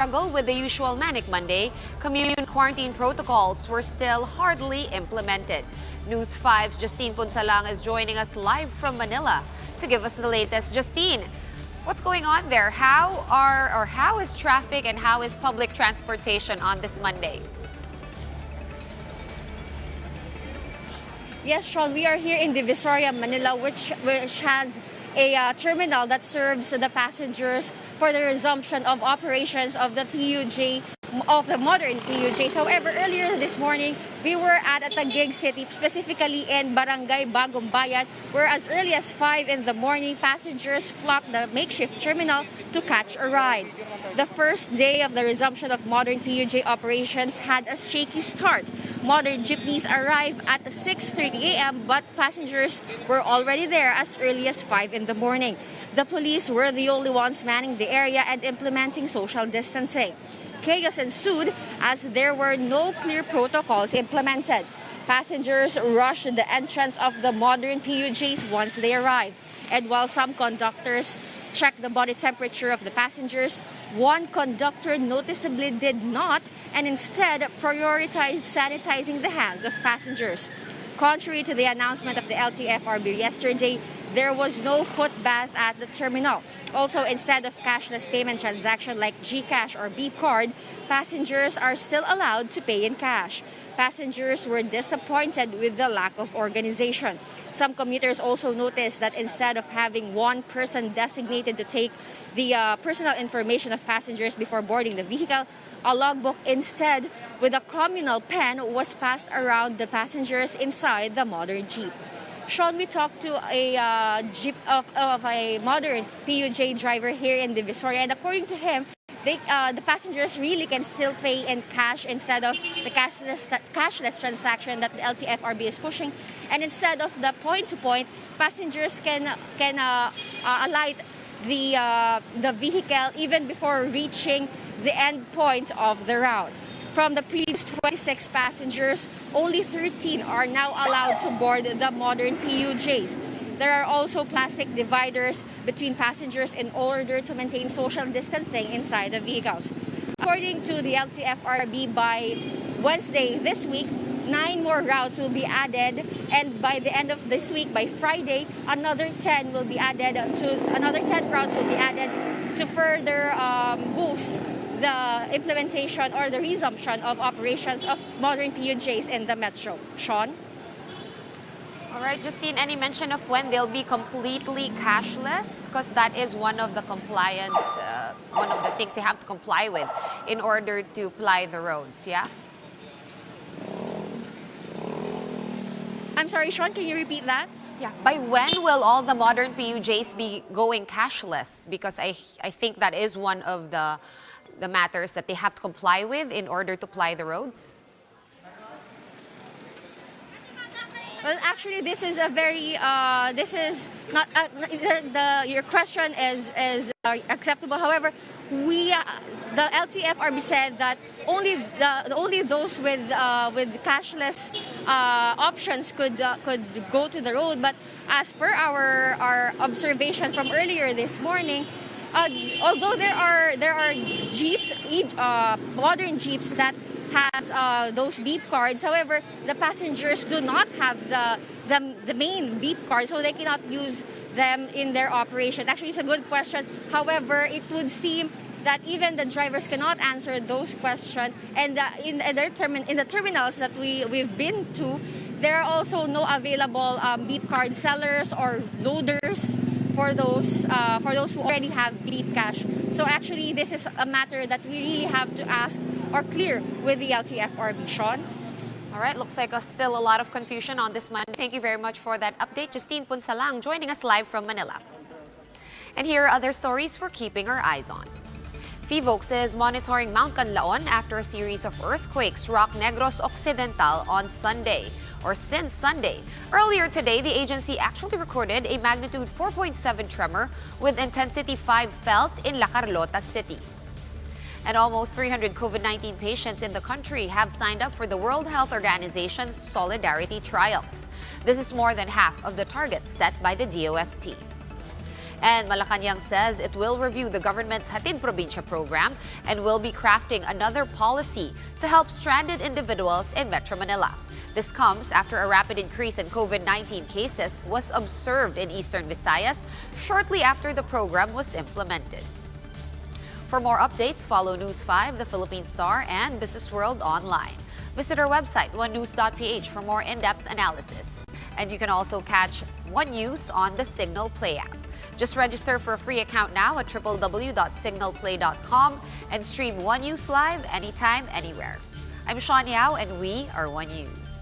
struggle with the usual manic Monday, community quarantine protocols were still hardly implemented. News 5's Justine Punsalang is joining us live from Manila to give us the latest. Justine, what's going on there? How is traffic and how is public transportation on this Monday? Yes, Sean, we are here in Divisoria, Manila, which has a terminal that serves the passengers for the resumption of operations of the PUJ, of the modern PUJs. However, earlier this morning, we were at a Taguig City, specifically in Barangay Bagong Bayan, where as early as 5 in the morning, passengers flocked the makeshift terminal to catch a ride. The first day of the resumption of modern PUJ operations had a shaky start. Modern jeepneys arrived at 6:30 a.m., but passengers were already there as early as 5 in the morning. The police were the only ones manning the area and implementing social distancing. Chaos ensued as there were no clear protocols implemented. Passengers rushed the entrance of the modern PUJs once they arrived. And while some conductors checked the body temperature of the passengers, one conductor noticeably did not and instead prioritized sanitizing the hands of passengers. Contrary to the announcement of the LTFRB yesterday, there was no foot bath at the terminal. Also, instead of cashless payment transaction like GCash or Beep card, passengers are still allowed to pay in cash. Passengers were disappointed with the lack of organization. Some commuters also noticed that instead of having one person designated to take the personal information of passengers before boarding the vehicle, a logbook instead with a communal pen was passed around the passengers inside the modern jeep. Sean, we talked to a jeep of a modern PUJ driver here in Divisoria, and according to him, the passengers really can still pay in cash instead of the cashless transaction that the LTFRB is pushing. And instead of the point-to-point, passengers can alight the vehicle even before reaching the end point of the route. From the previous 26 passengers, only 13 are now allowed to board the modern PUJs. There are also plastic dividers between passengers in order to maintain social distancing inside the vehicles. According to the LTFRB, by Wednesday this week, 9 more routes will be added, and by the end of this week, by Friday, another 10 will be added another 10 routes will be added to further boost the implementation or the resumption of operations of modern PUJs in the metro. Sean? All right, Justine, any mention of when they'll be completely cashless? Because that is one of the compliance, one of the things they have to comply with in order to ply the roads, yeah? I'm sorry, Sean, can you repeat that? Yeah. By when will all the modern PUJs be going cashless? Because I think that is one of the matters that they have to comply with in order to ply the roads. Well, actually, this is a very, this is not, your question is acceptable. However, the LTFRB said that only those with cashless options could go to the road. But as per our observation from earlier this morning, although there are jeeps, modern jeeps that has those beep cards. However, the passengers do not have the main beep card, so they cannot use them in their operation. Actually, it's a good question. However, it would seem that even the drivers cannot answer those questions. And in the terminals that we've been to, there are also no available beep card sellers or loaders for those who already have beep cash. So actually, this is a matter that we really have to ask or clear with the LTFRB. Sean? All right, looks like still a lot of confusion on this Monday. Thank you very much for that update. Justine Punsalang joining us live from Manila. And here are other stories we're keeping our eyes on. PHIVOLCS is monitoring Mount Kanlaon after a series of earthquakes rocked Negros Occidental on Sunday, or since Sunday. Earlier today, the agency actually recorded a magnitude 4.7 tremor with intensity 5 felt in La Carlota City. And almost 300 COVID-19 patients in the country have signed up for the World Health Organization's Solidarity Trials. This is more than half of the target set by the DOST. And Malacanang says it will review the government's Hatid Probinsya program and will be crafting another policy to help stranded individuals in Metro Manila. This comes after a rapid increase in COVID-19 cases was observed in Eastern Visayas shortly after the program was implemented. For more updates, follow News 5, The Philippine Star, and Business World online. Visit our website, onenews.ph, for more in-depth analysis. And you can also catch One News on the Signal Play app. Just register for a free account now at www.signalplay.com and stream One News live anytime, anywhere. I'm Sean Yao, and we are One News.